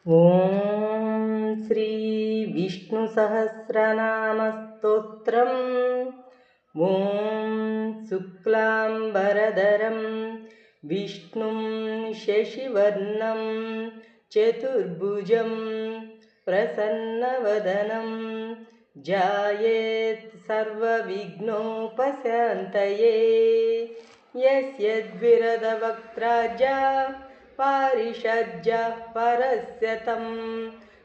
ॐ श्री विष्णुसहस्रनामस्तोत्रम्। ॐ शुक्लाम्बरधरं विष्णुं शशिवर्णं चतुर्भुजं प्रसन्नवदनं ध्यायेत् सर्वविघ्नोपशान्तये। यस्य द्विरदवक्त्राजा पारिषज्यः परस्य तं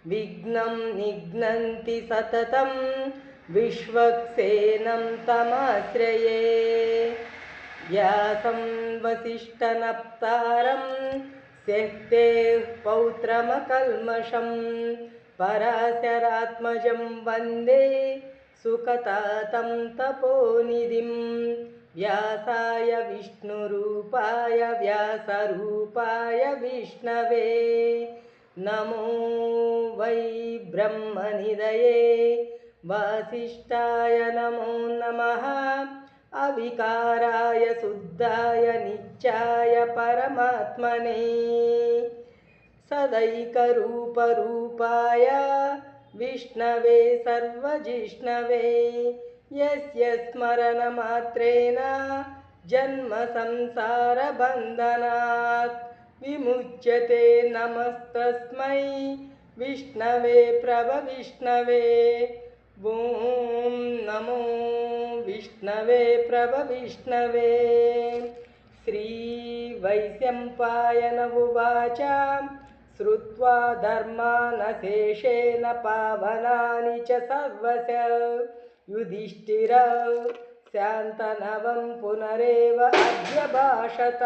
विघ्नं निघ्नन्ति सततं विश्वक्सेनं तमाश्रये। व्यासं वसिष्ठनप्तारं शक्तेः पौत्रमकल्मषं पराशरात्मजं वन्दे सुखतातं तपोनिधिं। व्यासाय विष्णुरूपाय व्यासरूपाय विष्णवे नमो वै ब्रह्मनिधये वासिष्ठाय नमो नमः। अविकाराय शुद्धाय नित्याय परमात्मने सदैकरूपरूपाय विष्णवे सर्वजिष्णवे यस्य स्मरणमात्रेण जन्मसंसारबन्धनात् विमुच्यते। नमस्तस्मै विष्णवे प्रभविष्णवे। ॐ नमो विष्णवे प्रभविष्णवे। श्रीवैशम्पायन उवाच श्रुत्वा धर्मानशेषेण पावनानि च सर्वस्य युधिष्ठिर शान्तनवं पुनरेव अभ्यभाषत।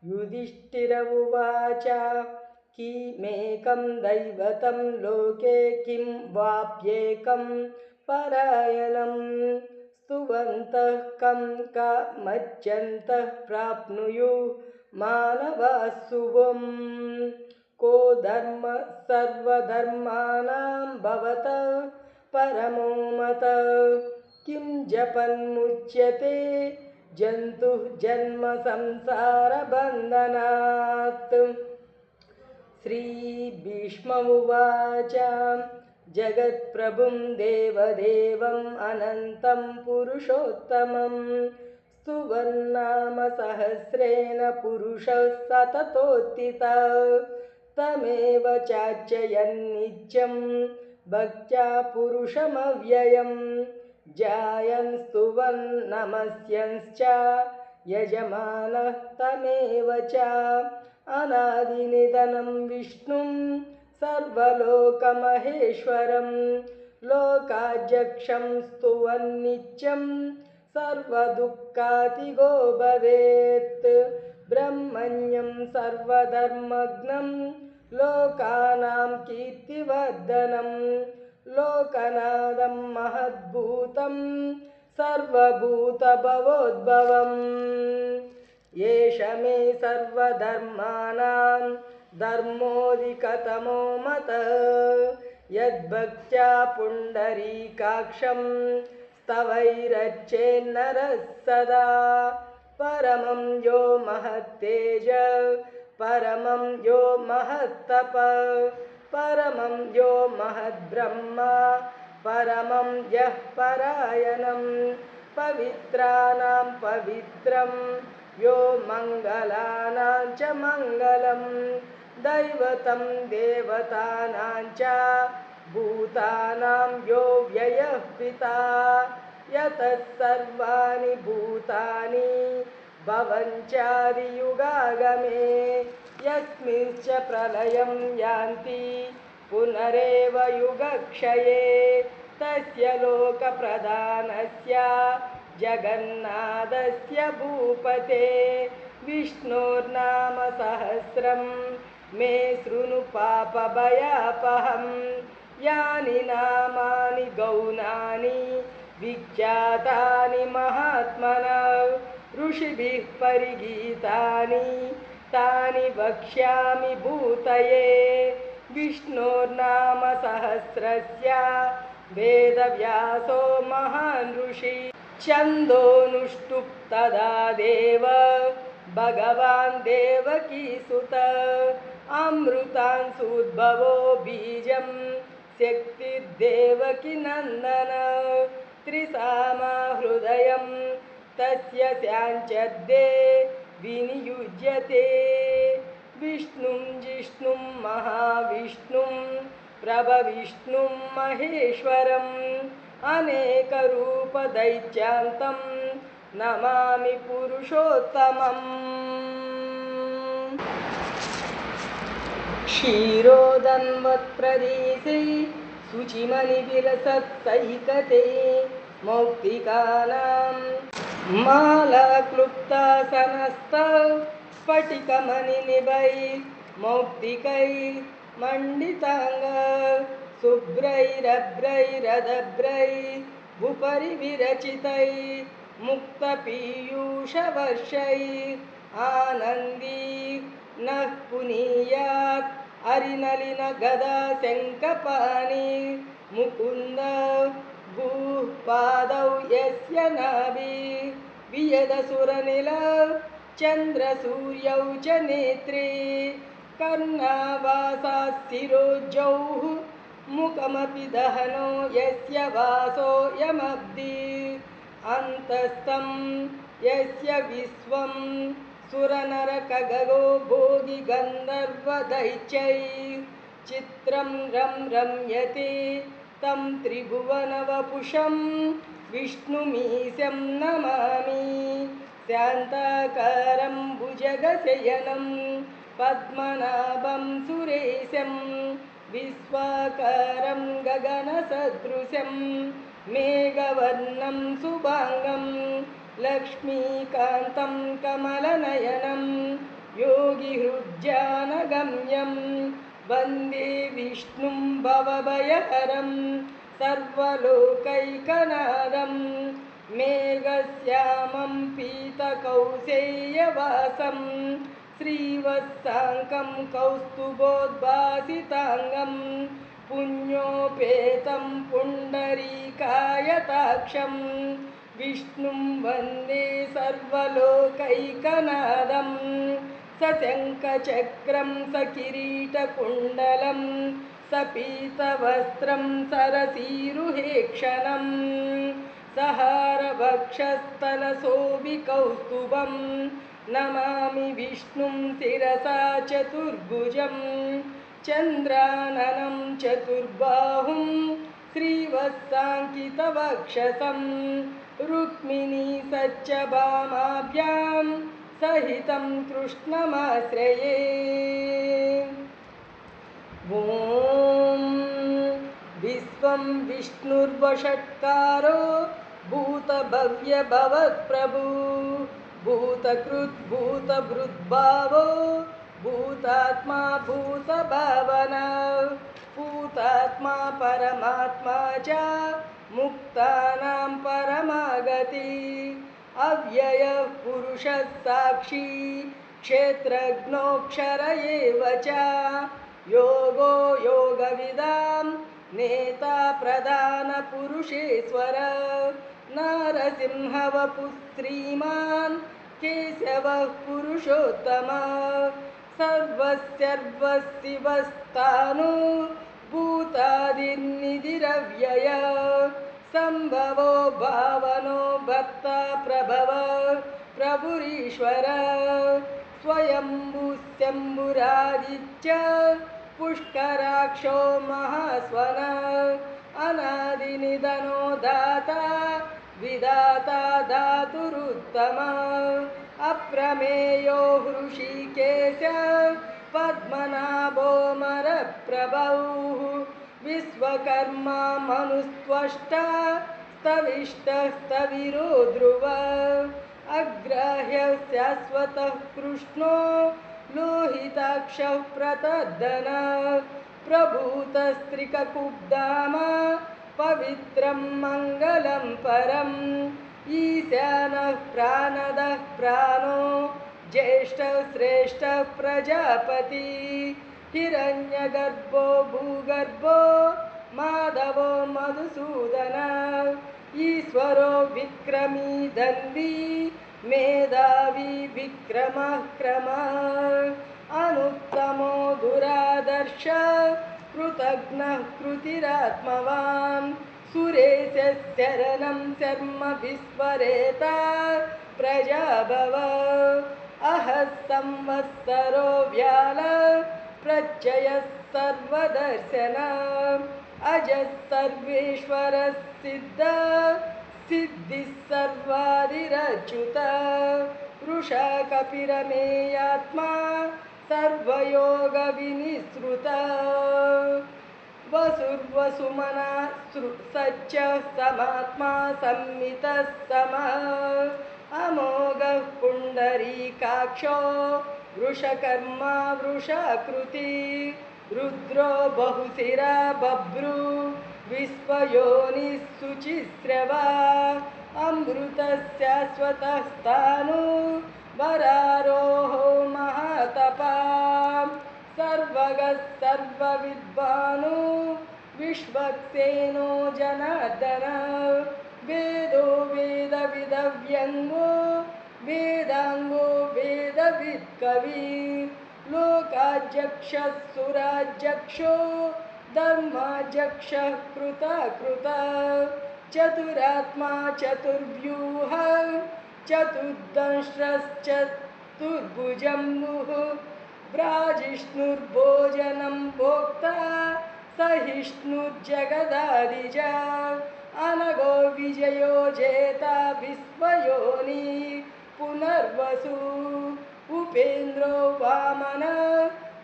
युधिष्ठिर उवाच किमेकं दैवतं लोके किं वाप्येकं परायणं स्तुवन्तः कं कामच्छन्तः प्राप्नुयुः मानवाः शुभम्। को धर्म सर्वधर्माणां भवतः परमो मतः किं जपन्मुच्यते जन्तुः जन्म संसारबन्धनात्। श्रीभीष्म उवाच जगत्प्रभुं देवदेवम् अनन्तं पुरुषोत्तमं स्तुवन्नाम सहस्रेण पुरुषः सततोत्थितः तमेव चार्चयन्नित्यं भक्त्या पुरुषमव्ययं ध्यायन् स्तुवन् नमस्यंश्च यजमानः तमेव च। अनादिनिधनं विष्णुं सर्वलोकमहेश्वरं लोकाध्यक्षं स्तुवन्नित्यं सर्वदुःखातिगो भवेत्। ब्रह्मण्यं सर्वधर्मज्ञं लोकानां कीर्तिवर्धनं लोकनाथं महद्भूतं सर्वभूतभवोद्भवम्। एष मे सर्वधर्माणां धर्मोऽधिकतमो मतः यद्भक्त्या पुण्डरीकाक्षं स्तवैरर्चेन्नरः सदा। परमं यो महत्तेज परमं यो महत्तपः परमं यो महद्ब्रह्म परमं यः परायणं पवित्राणां पवित्रं यो मङ्गलानां च मङ्गलं दैवतं देवतानां च भूतानां यो व्ययः पिता यतः सर्वाणि भूतानि भवन्त्यादियुगागमे यस्मिंश्च प्रलयं यान्ति पुनरेव युगक्षये तस्य लोकप्रधानस्य जगन्नाथस्य भूपते विष्णोर्नाम सहस्रं मे शृणु पापभयापहं। यानि नामानि गौणानि विख्यातानि महात्मनः ऋषिभिः परिगीतानि तानि वक्ष्यामि भूतये। विष्णोर्नाम सहस्रस्य वेदव्यासो महान् ऋषि छन्दोनुष्टुप् तदा देव भगवान् देवकीसुत अमृतांसूद्भवो बीजं शक्तिर्देवकी नन्दन त्रिसामा हृदयं तस्य स्याञ्चद्दे विनियुज्यते विष्णुं जिष्णुं महाविष्णुं प्रभविष्णुं महेश्वरम् अनेकरूपदैत्यान्तं नमामि पुरुषोत्तमम् क्षीरोदन्वत्प्रदेशे शुचिमणिविलसत्सैकते मौक्तिकानां मालाक्लुप्तासनस्तस्फटिकमणिनिभैर्मौक्तिकैर्मण्डिताङ्ग शुभ्रैरभ्रैरदभ्रैरुपरि विरचितैर्मुक्तपीयूषवर्षैः आनन्दी नः पुनीयात् हरिनलिनगदा शङ्खपाणि मुकुन्द भूः पादौ यस्य नाभि वियदसुरनिल चन्द्रसूर्यौ च नेत्रे कर्णावासास्तिरोज्जौः मुखमपि दहनो यस्य वासो यमब्धि अन्तस्थं यस्य विश्वं सुरनरकगगो भोगि गन्धर्वदैत्यैः चित्रं रम्यते तं त्रिभुवनवपुषं विष्णुमीशं नमामि शान्ताकारं भुजगशयनं पद्मनाभं सुरेशं विश्वाकारं गगनसदृशं मेघवर्णं शुभाङ्गं लक्ष्मीकान्तं कमलनयनं योगिहृज्यानगम्यं वन्दे विष्णुं भवभयहरं सर्वलोकैकनाथं मेघश्यामं पीतकौसेयवासं श्रीवत्साङ्कं कौस्तुभोद्भासिताङ्गं पुण्योपेतं पुण्डरीकायताक्षं विष्णुं वन्दे सर्वलोकैकनाथं सशङ्खचक्रं सकिरीटकुण्डलं सपीतवस्त्रं सरसीरुहेक्षणं सहारवक्षस्थलशोभिकौस्तुभं नमामि विष्णुं शिरसा चतुर्भुजं चन्द्राननं चतुर्बाहुं श्रीवत्साङ्कितवक्षसं रुक्मिणी सच्चभामाभ्यां सहितं कृष्णमाश्रये ॐ विश्वं विष्णुर्वषट्कारो भूतभव्यभवत्प्रभु भूतकृद्भूतभृद्भावो भूतात्मा भूतभावना भूतात्मा परमात्मा च मुक्तानां परमागति अव्ययः पुरुषः साक्षी क्षेत्रज्ञोऽक्षर एव च योगो योगविदां नेता प्रधानपुरुषेश्वर नरसिंहवपुः श्रीमान् केशवः पुरुषोत्तमः सर्वस्यर्वशिवस्थाणु भूतादिर्निधिरव्यय सम्भवो भावनो भर्ता प्रभव प्रभुरीश्वर स्वयंभूशम्भुरादित्य पुष्कराक्षो महास्वन अनादिनिधनो दाता विदाता धातुरुत्तम अप्रमेयो हृषीकेश पद्मनाभो मरप्रभौ विश्वकर्मा मनुस्त्वष्टा स्तविष्टस्तविरो ध्रुव अग्राह्यः शाश्वतः कृष्णो लोहिताक्षः प्रतर्दन प्रभूतस्त्रिककुब्धाम पवित्रं मङ्गलं परम् ईशानः प्राणदः प्राणो ज्येष्ठः श्रेष्ठः प्रजापति हिरण्यगर्भो भूगर्भो माधवो मधुसूदन ईश्वरो विक्रमी धन्वी मेधावी विक्रमः क्रमः अनुत्तमो दुरादर्श कृतघ्नः कृतिरात्मवान् सुरेशरणं शर्म विस्मरेता प्रजाभव अहः संवत्सरो व्याल प्रत्ययः सर्वदर्शन अजः सर्वेश्वरः सिद्ध सिद्धिः सर्वादिरच्युत वृषा कपिरमेयात्मा सर्वयोगविनिसृत वसुर्वसुमना सच्च समात्मा संमितः समः अमोघः पुण्डरीकाक्षो वृषकर्मा वृषाकृति रुद्रो बहुशिरा बभ्रू विश्वयोनिः शुचिस्रवा अमृतस्याश्वतः स्थाणु वरारोहो महातपा सर्वगः सर्वविद्वानो विश्वक्सेनो जनार्दन वेदो वेदविदव्यङ्गो वेदाङ्गो वेदवित्कवि लोकाध्यक्षः सुराध्यक्षो धर्माध्यक्षः कृता चतुरात्मा चतुर्व्यूह चतुर्दंश्रश्चतुर्भुजम्बुः ब्राजिष्णुर्भोजनं भोक्ता सहिष्णुर्जगदादिजा अनगो विजयो जेता विश्वयोनि पुनर्वसु उपेन्द्रो वामन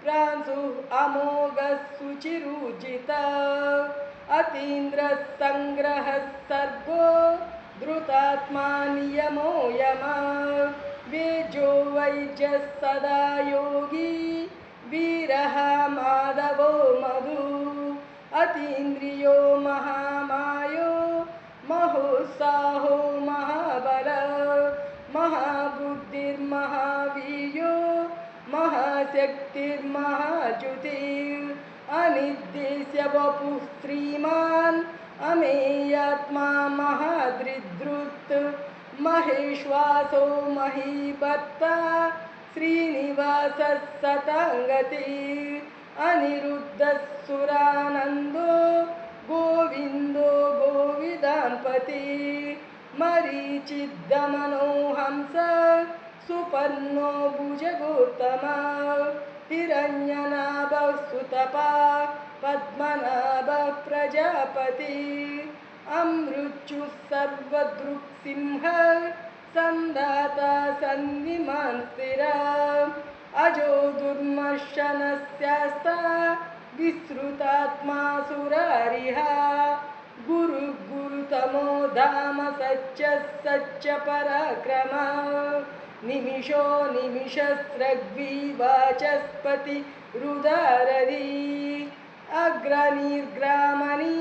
प्रांशुः अमोघः शुचिरुजिता अतीन्द्रः संग्रहः सर्गो धृतात्मा नियमो यमः वेजो वैद्यः सदा योगी वीरः माधवो मधु अतीन्द्रियो महामायो महोत्साहो महाबल महाबुद्धिर्महावीर्यो महाशक्तिर्महाज्योतिः अनिर्देश्य वपुः श्रीमान् अमेयात्मा महादृदृत् महेश्वासो महीभर्ता श्रीनिवासः सताङ्गतिः अनिरुद्धः सुरानन्दो गोविन्दो गोविदान्पतिः मरीचिद्दमनो हंस सुपर्णो भुजगोत्तमः हिरण्यनाभः सुतपा पद्मनाभः प्रजापतिः अमृत्युः सर्वदृक्सिंहः सन्दाता सन्निमान् स्थिरः अजो दुर्मर्शनस्यास्ता विश्रुतात्मा सुरारिः गुरुतमो धाम सच्च पराक्रमः निमिषो निमिषस्रग्वी वाचस्पति रुदाररी अग्रनिर्ग्रामणी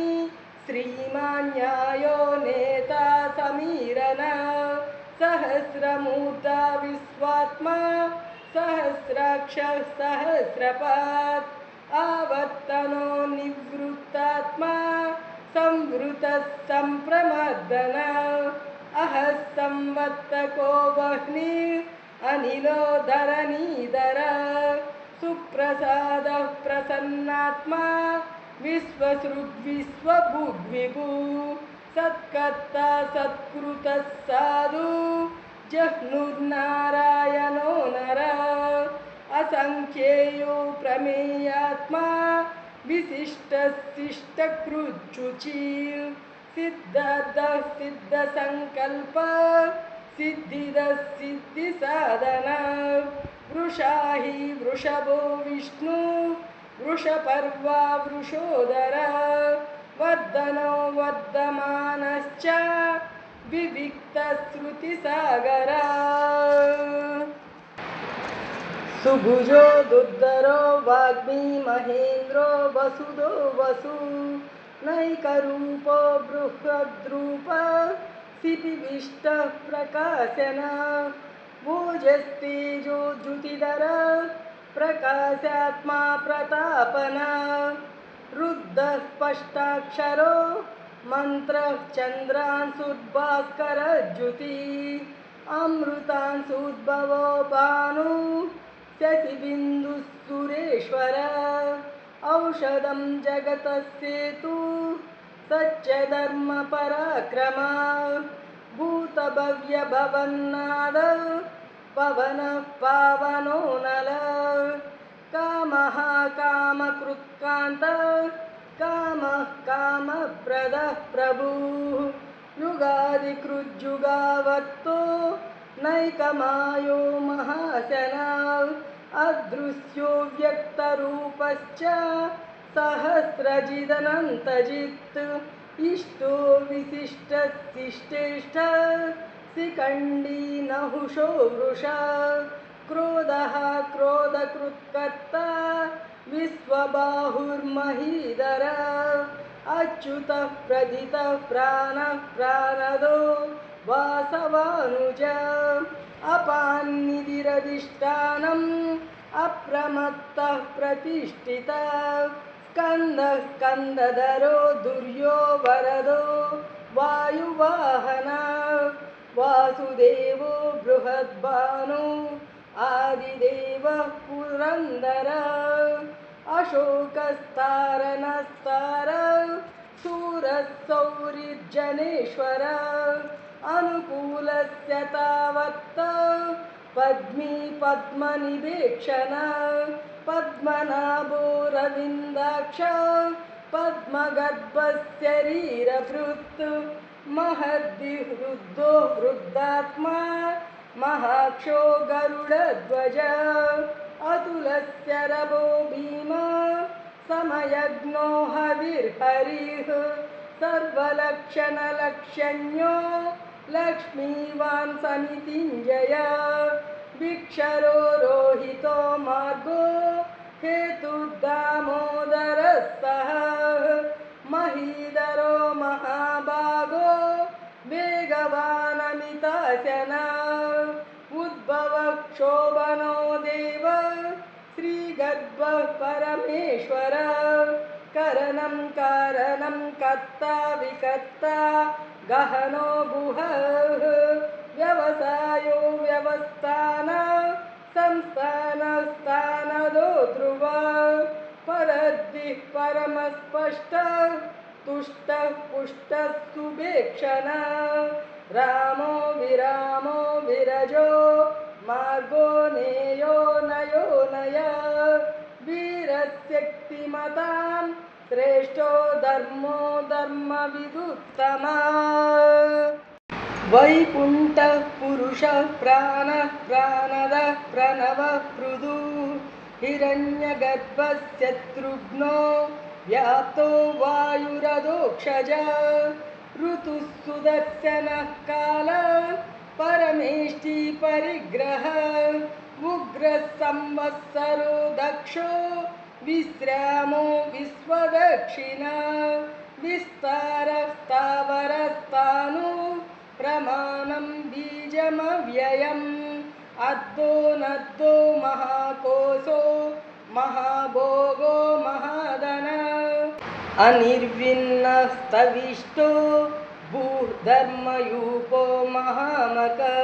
श्रीमान्यायो नेता समीरन सहस्रमूर्धा विश्वात्मा सहस्राक्षः सहस्रपात् आवर्तनो निवृत्तात्मा संवृतः संप्रमर्दन अहः संवर्तको वह्निः अनिलो धरणीधर सुप्रसादः प्रसन्नात्मा विश्वसृग्विश्वभुग्विभु सत्कर्ता सत्कृतः साधु जह्नुर्नारायणो नर असंख्येयो प्रमेयात्मा विशिष्टशिष्टकृच्छुचिः सिद्धार्थः सिद्धसंकल्पः सिद्धिदः सिद्धिसाधनः वृषा हि वृषभो विष्णु वृषपर्वा वृषोदरः वर्धनो वर्धमानश्च विविक्तश्रुतिसागरः सुभुजो दुर्धरो वाग्मी महेन्द्रो वसुदो वसु नैकरूपो बृहद्रूप सिपिविष्टः प्रकाशन भोजस्तेजो द्युतिधर प्रकाशात्मा प्रतापन रुद्धः स्पष्टाक्षरो मन्त्रः चन्द्रांशुर्भास्करज्युतिः अमृतांशुद्भवो भानु शशिबिन्दुः औषधं जगतस्येतु सच्चधर्मपराक्रमा भूतभव्यभवन्नाद पवनः पावनो नल कामः कामकृत्कान्त कामः कामप्रदः प्रभुः युगादिकृज्जुगावत्तो नैकमायो महाशना अदृश्यो व्यक्तरूपश्च सहस्रजिदनन्तजित् इष्टो विशिष्टशिष्टेष्ट शिखण्डी नहुषो वृषा क्रोधः क्रोधकृत्कर्ता विश्वबाहुर्महीधर अच्युतः प्रथितः प्राणः प्राणदो वासवानुज अपान्निधिरधिष्ठानम् अप्रमत्तः प्रतिष्ठितः स्कन्दः स्कन्दधरो दुर्यो वरदो वायुवाहनः वासुदेवो बृहद्भानु आदिदेवः पुरन्दरः अशोकस्तारनस्तारः शूरः सौरिर्जनेश्वरः अनुकूलस्य तावत् पद्मी पद्मनिवेक्षणः पद्मनाभो रविन्दाक्ष पद्मगर्भशरीरभृत् महद्विवृद्धो वृद्धात्मा महाक्षो गरुडध्वज अतुलस्य रवो भीमा समयज्ञो हविर्हरिः सर्वलक्षणलक्षण्यो लक्ष्मीवान् समितिञ्जय भिक्षरो रोहितो मार्गो हेतुर्दामोदरः सः महीधरो महाभागो वेगवानमिताशनः उद्भवः क्षोभनो देव श्रीगर्भः परमेश्वरः करणं कारणं कर्ता विकर्ता गहनो गुहः व्यवसायो व्यवस्थान संस्थानस्थानदो ध्रुव परद्दिः परमस्पष्टः तुष्टः पुष्टः सुभेक्षणः रामो विरामो विरजो मार्गो नेयो नयो नय वीरशक्तिमतां श्रेष्ठो धर्मो धर्मविदुत्तमः वैकुण्ठः पुरुषः प्राणः प्राणदः प्रणवः पृथु हिरण्यगर्भः शत्रुघ्नो व्याप्तो वायुरधोक्षजः ऋतुः सुदर्शनः कालः परमेष्टि परिग्रहः उग्रः संवत्सरो दक्षो विश्रामो विश्वदक्षिणः विस्तारः स्थावरस्तानु प्रमाणं बीजमव्ययम् अद्धो नद्धो महाकोशो महाभोगो महाधनः अनिर्विन्नस्तविष्टो भूधर्मयूपो महामकः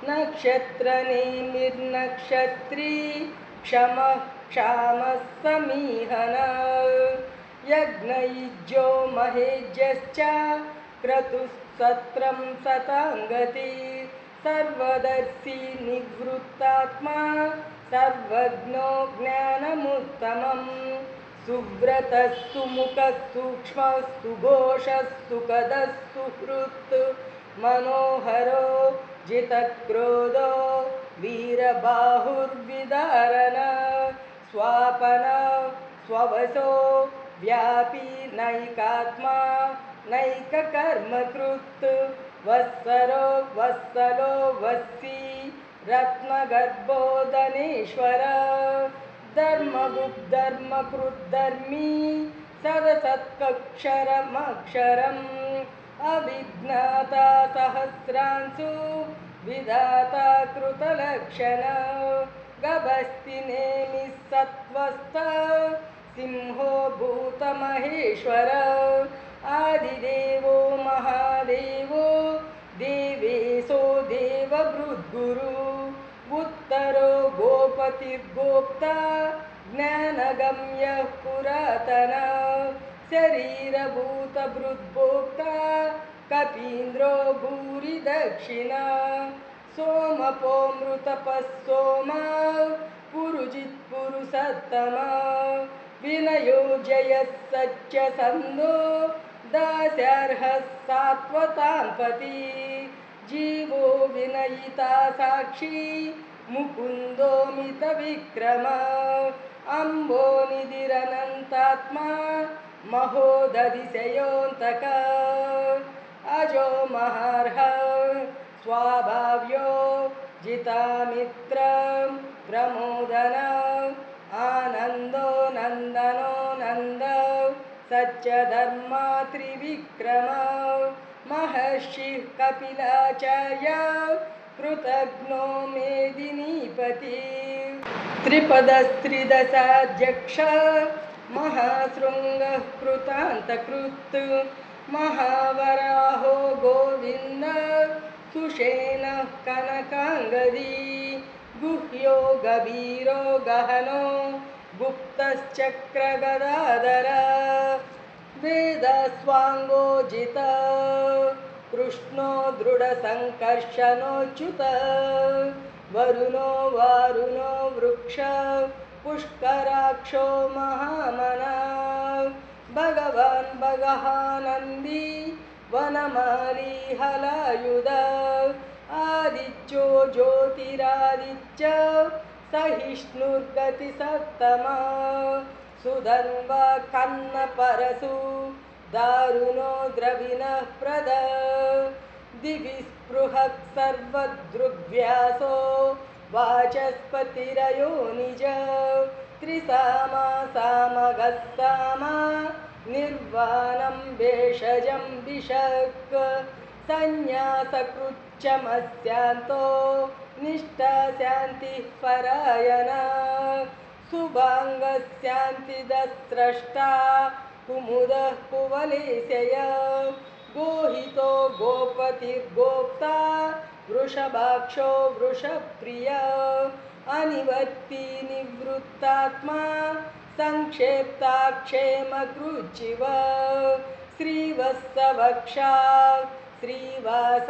नक्षत्रनेमिर्नक्षत्री क्षमः क्षामः समीहनः यज्ञयुज्यो महेज्यश्च क्रतुः सताङ्गति सर्वदर्शी निवृत्तात्मा सर्वज्ञो ज्ञानमुत्तमम् सुव्रतः सुमुखः सूक्ष्मः सुघोषः सुखदः सुहृत् मनोहरो जितक्रोधो वीरबाहुर्विदारणः स्वापनः स्ववशो व्यापी नैकात्मा नैककर्मकृत् वत्सरो वत्सलो वत्सी रत्नगर्भो धनेश्वर धर्मगुप्धर्मकृद्धर्मी सदसत्कक्षरमक्षरम् अविज्ञाता सहस्रांशु विधाता कृतलक्षण गभस्तिनेमि सत्त्वस्थ सिंहो भूतमहेश्वर आदिदेवो महादेवो देवेशो देवभृद्गुरु उत्तरो गोप गोपतिर्गोप्ता ज्ञानगम्यः पुरातन शरीरभूतभृद्भोक्ता कपीन्द्रो भूरि दक्षिणा सोमपोमृतपः सोमा पुरुजित्पुरुषोत्तमा विनयो जयः सच्चसन्दो दास्यार्हः सात्वतां पति जीवो विनयिता साक्षी मुकुन्दो मितविक्रम अम्बो निधिरनन्तात्मा महोदधिशयोऽन्तक अजो महार्ह स्वाभाव्यो जितामित्रं प्रमोदन आनन्दो नन्दनो नन्द सच्चधर्मा त्रिविक्रम महर्षिः कपिलाचार्य कृतघ्नो मेदिनीपति त्रिपदस्त्रिदशाध्यक्ष महाशृङ्गः कृतान्तकृत् महावराहो गोविन्द सुषेणः कनकाङ्गदी गुह्यो गभीरो गहनो गुप्तश्चक्रगदाधर वेदस्वाङ्गोजित कृष्णो दृढसङ्कर्षणोच्युत वरुणो वारुणो वृक्ष पुष्कराक्षो महामना भगवान् भगहानन्दी वनमाली हलायुध आदित्यो ज्योतिरादित्य सहिष्णुर्गतिसत्तमा सुधन्वा कन्नपरशु दारुणो द्रविणः प्रद दिवि स्पृहः सर्वदृग्व्यासो वाचस्पतिरयो निज त्रिसामा सामगः सामा निर्वाणं भेषजं विषक् संन्यासकृच्छमस्यान्तो निष्ठा शान्तिः परायणा शुभाङ्गस्यान्तिदस्रष्टा कुमुदः कुवलेशय गोहितो गोपतिर्गोप्ता वृषभाक्षो वृषप्रिय अनिवर्ति निवृत्तात्मा संक्षेप्ताक्षेमकृच्चिव श्रीवत्सवक्षा श्रीवास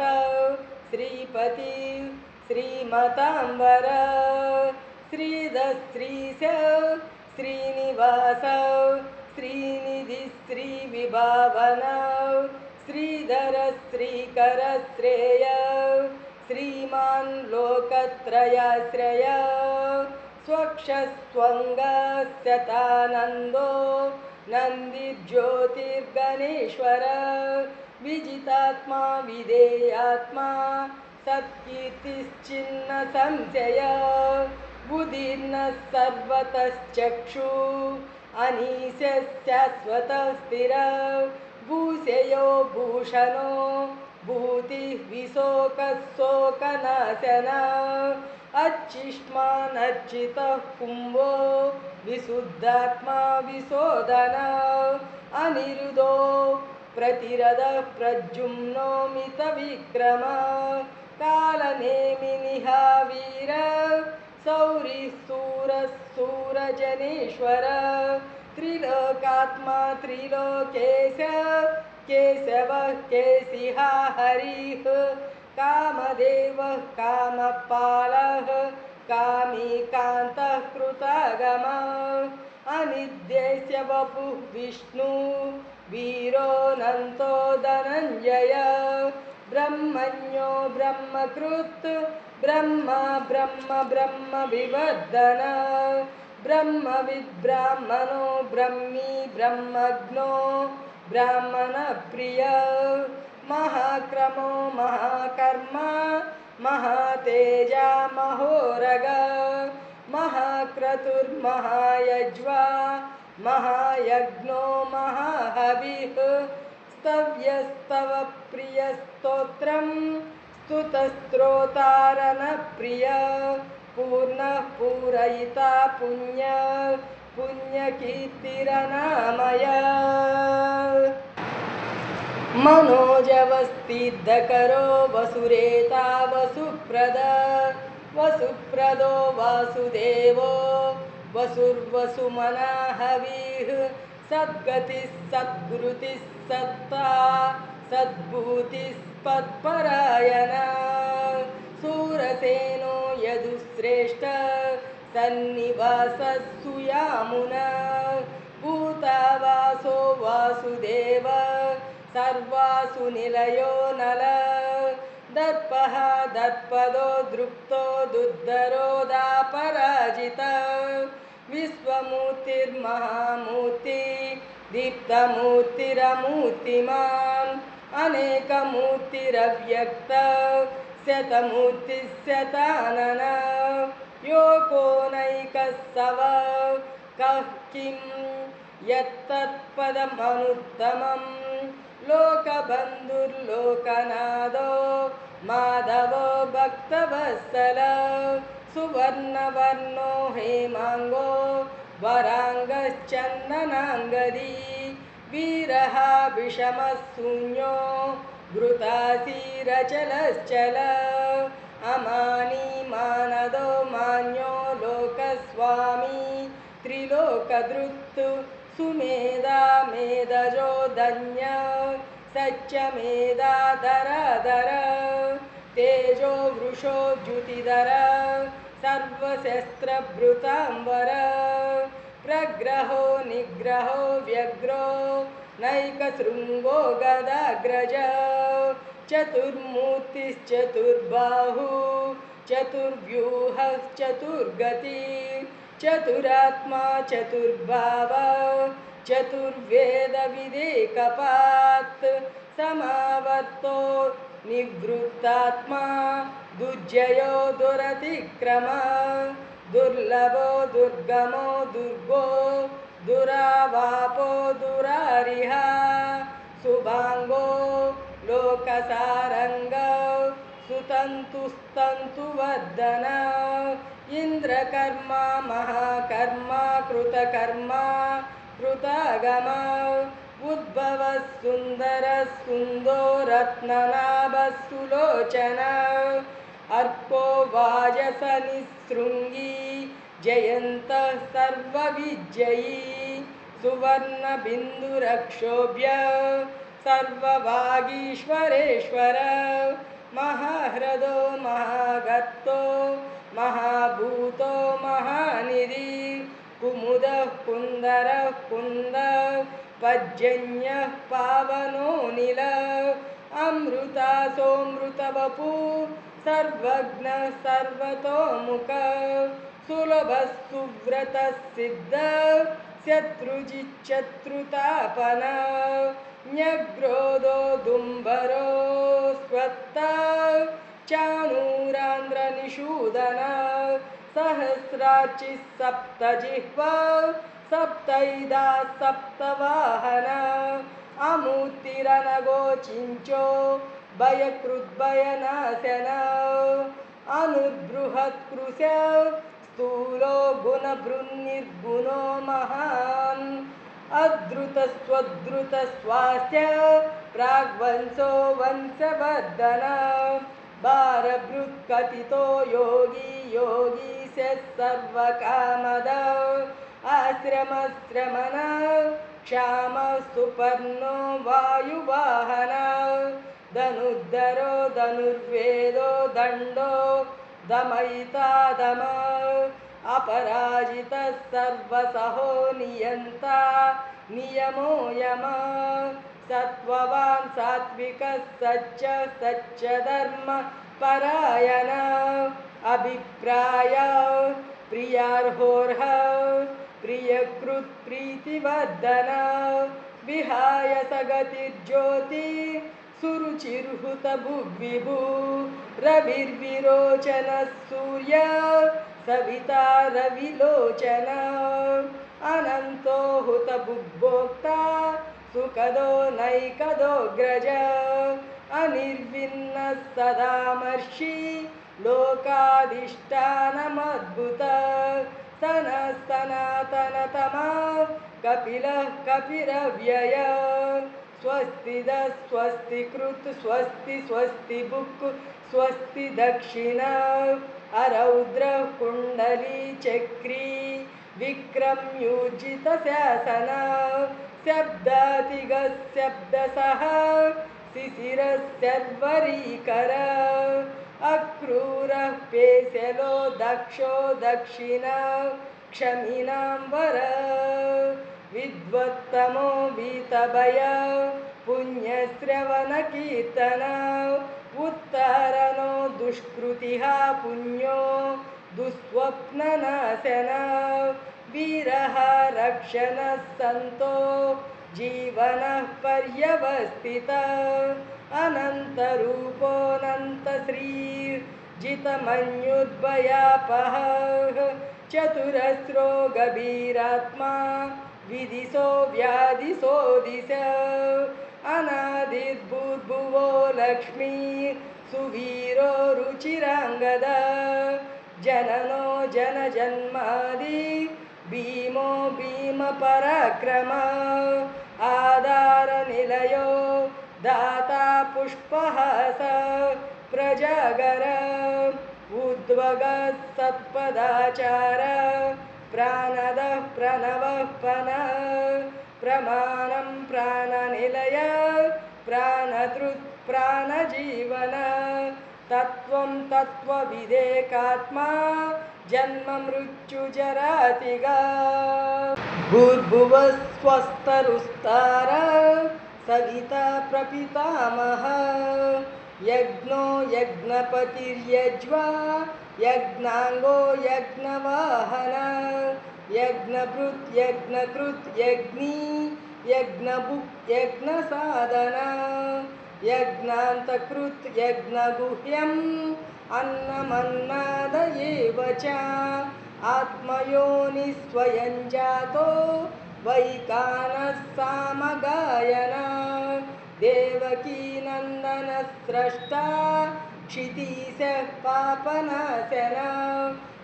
श्रीपति श्रीमतांबर श्रीधश्रीश श्रीनिवास श्रीनिधि श्रीविभावन श्रीधर श्रीकर श्रेय श्रीमान् लोकत्रयाश्रय स्वक्षस्त्वङ्गस्यतानन्दो नन्दिज्योतिर्गणेश्वर विजितात्मा विधेयात्मा सत्कीर्तिश्चिन्न संशय बुधिर्न सर्वतश्चक्षु अनीशस्शाश्वतः स्थिर भूषयो भूषणो भूतिः विशोकशोकनाशन अच्छिष्मानर्चितः कुम्भो विशुद्धात्मा विशोधन अनिरुद्धो प्रतिरदः प्रद्युम्नो मितविक्रम कालनेमिनिहावीर सौरिः सूरः सूरजनेश्वर त्रिलोकात्मा त्रिलोकेश केशवः केशिहा हरिः कामदेवः कामपालः कामीकान्तः कृतागमः अनिद्यस्य वपुः विष्णु वीरोऽनन्तो धनञ्जय ब्रह्मण्यो ब्रह्मकृत् ब्रह्मा ब्रह्म ब्रह्म विवर्धन ब्रह्मविद्ब्राह्मणो ब्रह्मी ब्रह्मज्ञो ब्राह्मणप्रिय महाक्रमो महाकर्मा महातेजा महोरग महाक्रतुर्महायज्वा महायज्ञो महाहविः स्तव्यस्तव प्रियस्तोत्रं स्तुतस्त्रोतारणप्रिय पूर्णः पूरयिता पुण्य पुण्यकीर्तिरनामय मनोजवस्तिद्धकरो वसुरेता वसुप्रद वसुप्रदो वासुदेवो वसुर्वसुमना हविः सद्गतिः सद्गुरुतिः सत्ता सद्भूतिस्पत्परायणा सूरसेनो यदुश्रेष्ठ सन्निवासः सुयामुना भूतावासो वासुदेव सर्वासु निलयो नल दर्पः दर्पदो दृप्तो दुर्धरो दापराजित विश्वमूर्तिर्महामूर्ति दीप्तमूर्तिरमूर्तिमान् अनेकमूर्तिरव्यक्त शतमूर्तिशतानन योकोनैकः सव कः किं यत्तत्पदमनुत्तमं लोकबन्धुर्लोकनाथो माधवो भक्तवत्सल सुवर्णवर्णो हेमाङ्गो वराङ्गश्चन्दनाङ्गदी वीरः विषमशून्यो घृतासीरचलश्चल अमानी मानदो मान्यो लोकस्वामी त्रिलोकधृत् सुमेधा मेधजो धन्य सच्चमेधाधराधर तेजो वृषो द्युतिधर सर्वशस्त्रभृताम्बर प्रग्रहो निग्रहो व्यग्रो नैकशृङ्गो गदाग्रज चतुर्मूर्तिश्चतुर्बाहु चतुर्व्यूहश्चतुर्गति चतुरात्मा चतुर्भाव चतुर्वेदविदेकपात् समावर्तो निवृत्तात्मा दुर्जयो दुरतिक्रम दुर्लभो दुर्गमो दुर्गो दुरावापो दुरारिह सुभाङ्गो लोकसारङ्ग सुतन्तुस्तन्तुवर्धन इन्द्रकर्मा महाकर्मा कृतकर्मा कृतागम उद्भवः सुन्दरः सुन्दो रत्ननाभः सुलोचन अर्को वाजसनिसृङ्गी जयन्तः सर्वविजयी सुवर्णबिन्दुरक्षोभ्य सर्वभागीश्वरेश्वर महाह्रदो महागतो महाभूतो महानिधि कुमुदः कुन्दरः कुन्द पर्जन्यः पावनो नील अमृतासोऽमृतवपु सर्वज्ञः सर्वतोमुख सुलभः सुव्रतः सिद्ध शत्रुजिच्शत्रुतापन न्यग्रोधो दुम्बरो स्वत्ता चाणूरान्ध्रनिषूदन सहस्राचिः सप्तजिह्वा सप्तैदा सप्तवाहन अमूर्तिरनगो चिञ्चो भयकृद्भयनाशन अनुबृहत्कृश स्थूलो गुणभृन्निर्गुणो महान् अधृतस्वधृतस्वास्य प्राग्वंशो वंशवर्धन भारभृत्कथितो योगी योगी सर्वकामद आश्रमश्रमण क्षाम सुपर्णो वायुवाहन धनुर्धरो धनुर्वेदो दण्डो दमयिता दम अपराजितः सर्वसहो नियन्ता नियमो यम सत्त्ववान् सात्विकः सच्च धर्म परायण अभिप्राय प्रियार्होर्ह प्रियकृत् प्रीतिवर्धन विहाय सगतिर्ज्योति सुरुचिर्हुत भुग्विभु रविर्विरोचनः सूर्य सविता रविलोचन अनन्तो हुत भुग्भोक्ता सुखदो नैकदोऽग्रज अनिर्विन्नः सदामर्षि लोकाधिष्ठानमद्भुत सनः सनातनतमा कपिलः कपिरव्यय स्वस्तिदः स्वस्तिकृत् स्वस्ति स्वस्ति बुक् स्वस्ति दक्षिण अरौद्रः कुण्डलीचक्री विक्रम्यूर्जितशासन शब्दातिगशब्दसः शिशिरस्यद्वरीकर अक्रूरः पेशलो दक्षो दक्षिण क्षमिनाम्बर विद्वत्तमो वीतभय पुण्यश्रवणकीर्तन उत्तरनो दुष्कृतिः पुण्यो दुःस्वप्ननाशन वीरः रक्षणः सन्तो जीवनः पर्यवस्थितः अनन्तरूपोऽनन्तश्रीर्जितमन्युद्भयापः चतुरस्रो गभीरात्मा विदिशो व्याधिशो दिश अनादिर्भूर्भुवो लक्ष्मी सुवीरो रुचिराङ्गद जननो जनजन्मादि भीमो भीमपराक्रम आधारनिलयो दाता पुष्पहास प्रजागर उद्वगः सत्पदाचार प्राणदः प्रणवः पनः प्रमाणं प्राणनिलय प्राणधृत् प्राणजीवन तत्त्वं तत्त्वविदेकात्मा जन्म मृत्युजरातिगा भूर्भुवः स्वस्तरुस्तार सविता प्रपितामह यज्ञो यज्ञपतिर्यज्वा यज्ञांगो यज्ञवाहन यज्ञभृत् यज्ञकृत् यज्ञी यज्ञभुक् यज्ञसाधन यज्ञान्तकृत् यज्ञगुह्यम् अन्नमन्नाद एव च आत्मयोनिस्वयं जातो वैकानः सामगायन देवकी नन्दनः स्रष्टा क्षितीशः पापनाशन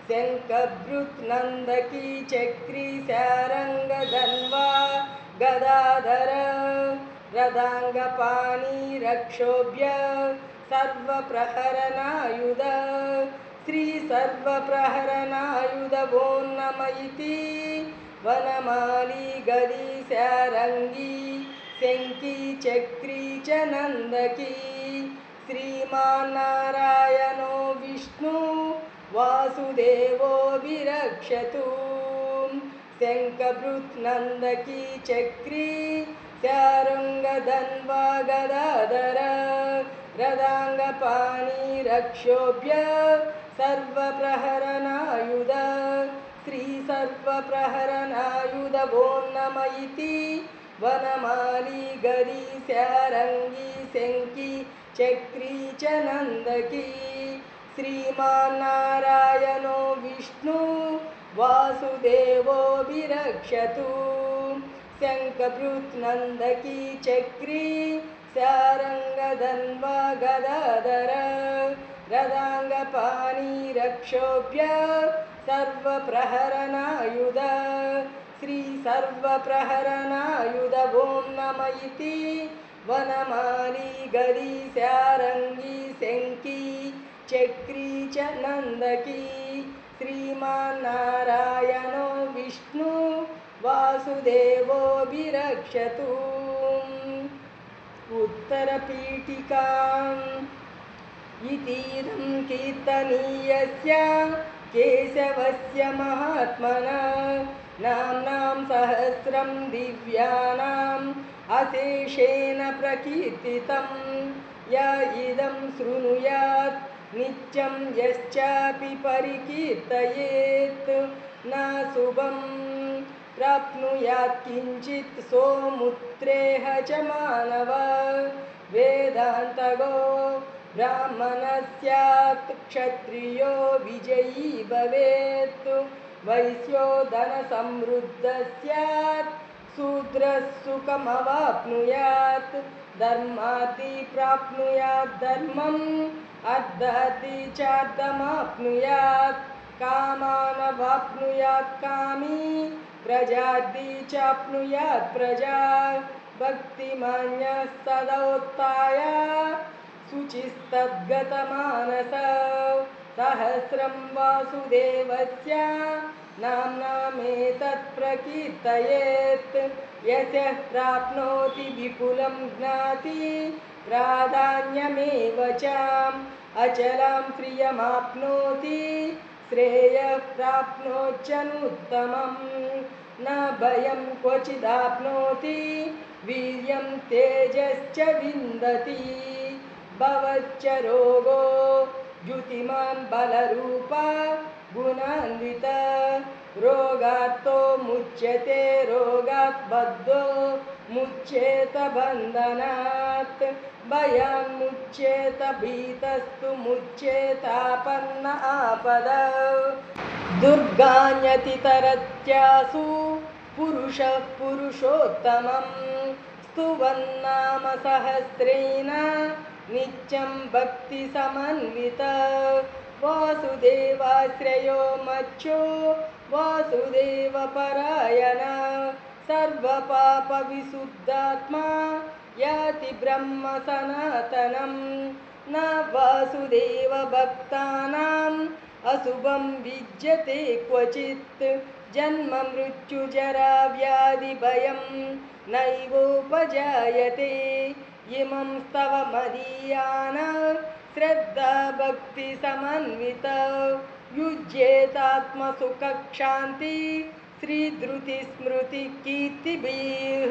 शङ्खभृत् नन्दकी चक्री शारङ्गधन्वा गदाधर रदाङ्गपाणि रक्षोभ्य सर्वप्रहरणायुध श्री सर्वप्रहरणायुध वो नम इति वनमाली गदी शारङ्गी शङ्की चक्री च नन्दकी श्रीमान्नारायणो विष्णु वासुदेवो विरक्षतु शङ्खभृत् नन्दकी चक्री शारङ्गधन्वा गदाधर रदाङ्गपाणि रक्षोभ्य सर्वप्रहरणायुध श्री सर्वप्रहरणायुध वो नम इति वनमाली गदी शारङ्गी शङ्की चक्री च नन्दकी श्रीमान्नारायणो विष्णु वासुदेवो विरक्षतु शङ्खभृत् नन्दकी चक्री शारङ्गधन्वा गदाधर रदाङ्गपाणि रक्षोभ्य सर्वप्रहरणायुध श्री सर्वप्रहरणायुध वो नम इति वनमाली गदी शारङ्गी शङ्की चक्री च नन्दकी श्रीमान्नारायणो विष्णु वासुदेवो विरक्षतु उत्तरपीठिकाम् इतीदं कीर्तनीयस्य केशवस्य महात्मना नाम्नां सहस्रं दिव्यानाम् अशेषेण प्रकीर्तितं य इदं शृणुयात् नित्यं यश्चापि परिकीर्तयेत् न शुभं प्राप्नुयात् किञ्चित् सोमुत्रेह च मानव वेदान्तगो ब्राह्मणः स्यात् क्षत्रियो विजयी भवेत् वैश्यो धनसमृद्धः स्यात् शूद्रः सुखमवाप्नुयात् धर्मार्थी प्राप्नुयात् धर्मम् अर्थार्थी चार्थमाप्नुयात् कामानवाप्नुयात् कामी प्रजार्थी चाप्नुयात् प्रजा भक्तिमान्यः सदोत्थाय शुचिस्तद्गतमानस सहस्रं वासुदेवस्य नाम्नामेतत् प्रकीर्तयेत् यस्य प्राप्नोति विपुलं ज्ञाति प्राधान्यमेव च अचलं प्रियमाप्नोति श्रेयः प्राप्नोत्यनुत्तमम् न भयं क्वचिदाप्नोति वीर्यं तेजश्च विन्दति भवच्च रोगो द्युतिमान् बलरूपा गुणान्वित रोगात्तो मुच्यते रोगात् बद्धो मुच्येत बन्धनात् भयान्मुच्येत भीतस्तु मुच्येतापन्न आपद दुर्गान्यतितरत्यासु पुरुषः पुरुषोत्तमं स्तुवन्नाम सहस्रेण नित्यं भक्तिसमन्वित वासुदेवाश्रयो मच्छो वासुदेवपरायण सर्वपापविशुद्धात्मा याति ब्रह्म सनातनं न वासुदेवभक्तानाम् अशुभं विद्यते क्वचित् जन्म मृत्युजरा व्याधिभयं नैवोपजायते इमं स्तव मदीयान श्रद्धा भक्ति समन्वित युज्येतात्मसुखक्षान्ति श्रीधृति स्मृति कीर्तिभिः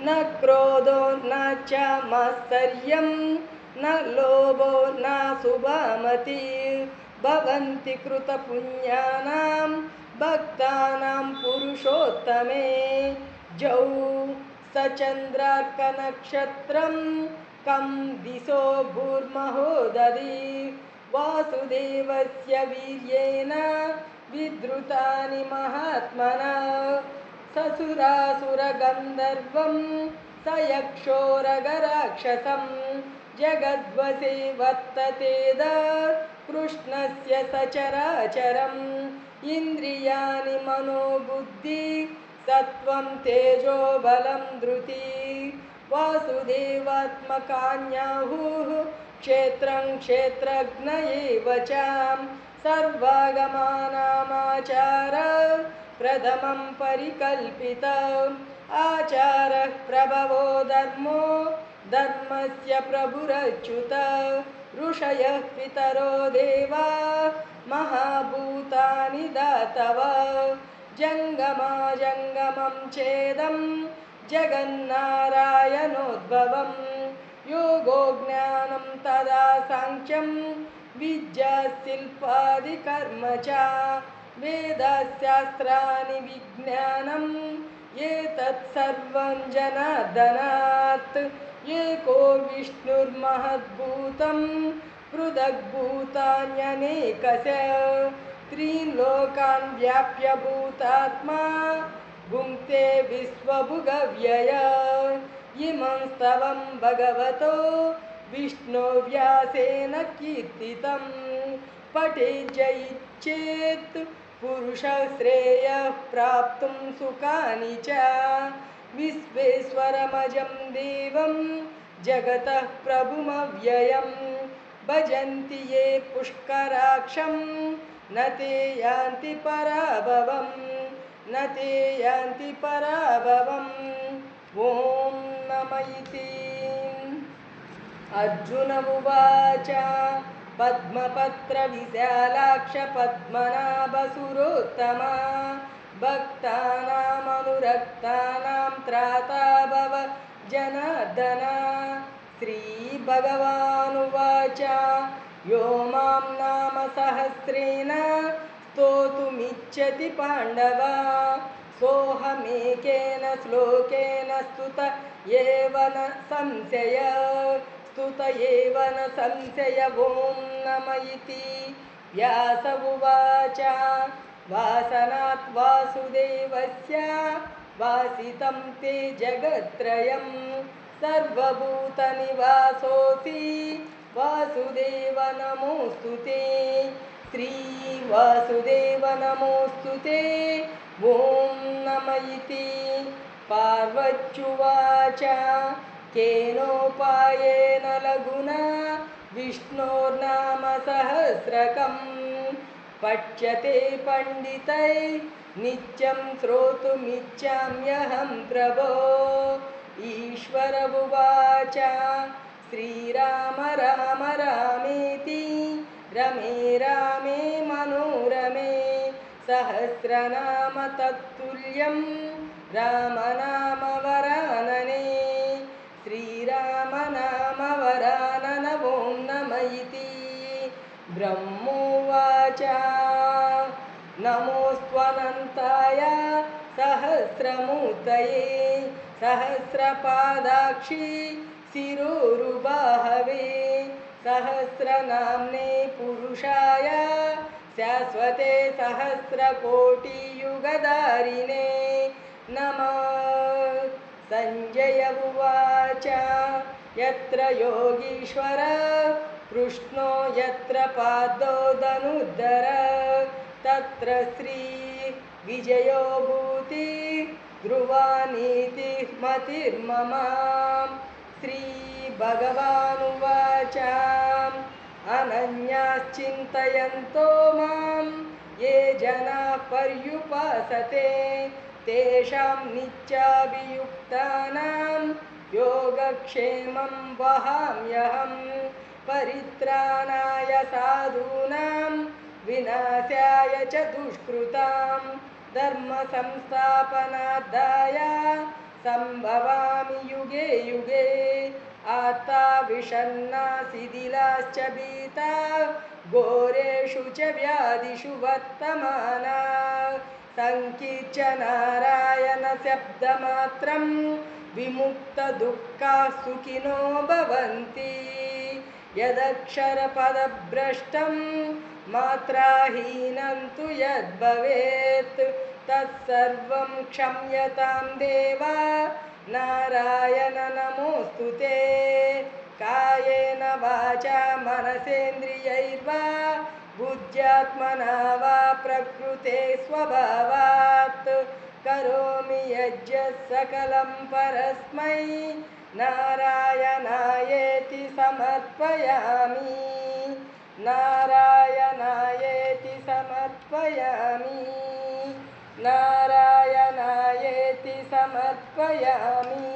न क्रोधो न च मात्सर्यं न लोभो न शुभमतिः भवन्ति कृतपुण्यानां भक्तानां पुरुषोत्तमे जौ सचन्द्रार्कनक्षत्रं कं दिशो भूर्महोदधि वासुदेवस्य वीर्येण विद्रुतानि महात्मना ससुरासुरगन्धर्वं स यक्षोरगराक्षसं जगद्वसे वर्ततेद कृष्णस्य सचराचरम् इन्द्रियाणि मनोबुद्धि सत्त्वं तेजो बलं धृति वासुदेवात्मकान्याहुः क्षेत्रं क्षेत्रज्ञ एव च सर्वागमानामाचार प्रथमं परिकल्पित आचारः प्रभवो धर्मो धर्मस्य प्रभुरच्युत ऋषयः पितरो देवा महाभूतानि दातवा जङ्गमाजङ्गमं चेदं जगन्नारायणोद्भवं योगो ज्ञानं तदा साङ्ख्यं विद्या शिल्पादिकर्म च वेदशास्त्राणि विज्ञानम् एतत् सर्वं जनार्दनात् एको विष्णुर्महद्भूतं पृथग्भूतान्यनेकश त्रीन् लोकान् व्याप्य भूतात्मा भुङ्क्ते विश्वभुगव्यय इमं स्तवं भगवतो विष्णुव्यासेन कीर्तितं पठेज्जयिच्छेत् पुरुषः श्रेयः प्राप्तुं सुखानि च विश्वेश्वरमजं देवं जगतः प्रभुमव्ययं भजन्ति ये पुष्कराक्षं न ते यान्ति पराभवं न ते यान्ति पराभवम् ॐ नमः इति अर्जुन उवाच पद्मपत्रविशालाक्ष पद्मनाभसुरोत्तमा भक्तानामनुरक्तानां त्राता भव जनार्दन श्रीभगवानुवाच यो मां नाम सहस्रेण स्तोतुमिच्छति पाण्डव सोऽहमेकेन श्लोकेन स्तुत एव न संशय स्तुत एव न संशय ॐ नमः इति व्यास उवाच वासनात् वासुदेवस्य वासितं ते जगत्त्रयं सर्वभूतनिवासोऽसि वासुदेव नमोऽस्तु ते श्रीवासुदेव नमोऽस्तु ते ॐ नमः इति पार्वत्युवाच केनोपायेन लघुना विष्णोर्नाम सहस्रकं पठ्यते पंडितै नित्यं श्रोतुमिच्छाम्यहं प्रभो। ईश्वर उवाच श्रीराम राम रामेति रमे रामे मनोरमे सहस्रनाम तत्तुल्यं रामनाम वरानने। श्रीराम नाम वरानन ॐ नम इति। ब्रह्मोवाच नमोऽस्त्वनन्ताय सहस्रमूर्तये सहस्रपादाक्षि शिरोरुबाहवे सहस्रनाम्ने पुरुषाय शाश्वते सहस्रकोटियुगधारिणे नमः। संजय उवाच यत्र योगीश्वर कृष्णो यत्र पादो धनुर्धर तत्र श्री विजयो भूति ध्रुवा नीतिः मतिर्मम। श्रीभगवानुवाच अनन्याश्चिन्तयन्तो मां ये जनाः पर्युपासते तेषां नित्याभियुक्तानां योगक्षेमं वहाम्यहम्। परित्राणाय साधूनां विनाशाय च दुष्कृतां धर्मसंस्थापनार्थाय सम्भवामि युगे युगे। आता विषण्णा शिथिलाश्च भीता घोरेषु च व्याधिषु वर्तमाना संकीर्त्य नारायण शब्दमात्रं विमुक्तदुःखाः सुखिनो भवन्ति। यदक्षरपदभ्रष्टं मात्राहीनं तु यद्भवेत् तत्सर्वं क्षम्यतां देव नारायण नमोऽस्तुते। कायेन वाचा मनसेन्द्रियैर्वा बुद्ध्यात्मना वा प्रकृते स्वभावात् करोमि यज्ञः सकलं परस्मै नारायणायेति समर्पयामि। नारायणायेति समर्पयामि। नारायणायेति समर्पयामि।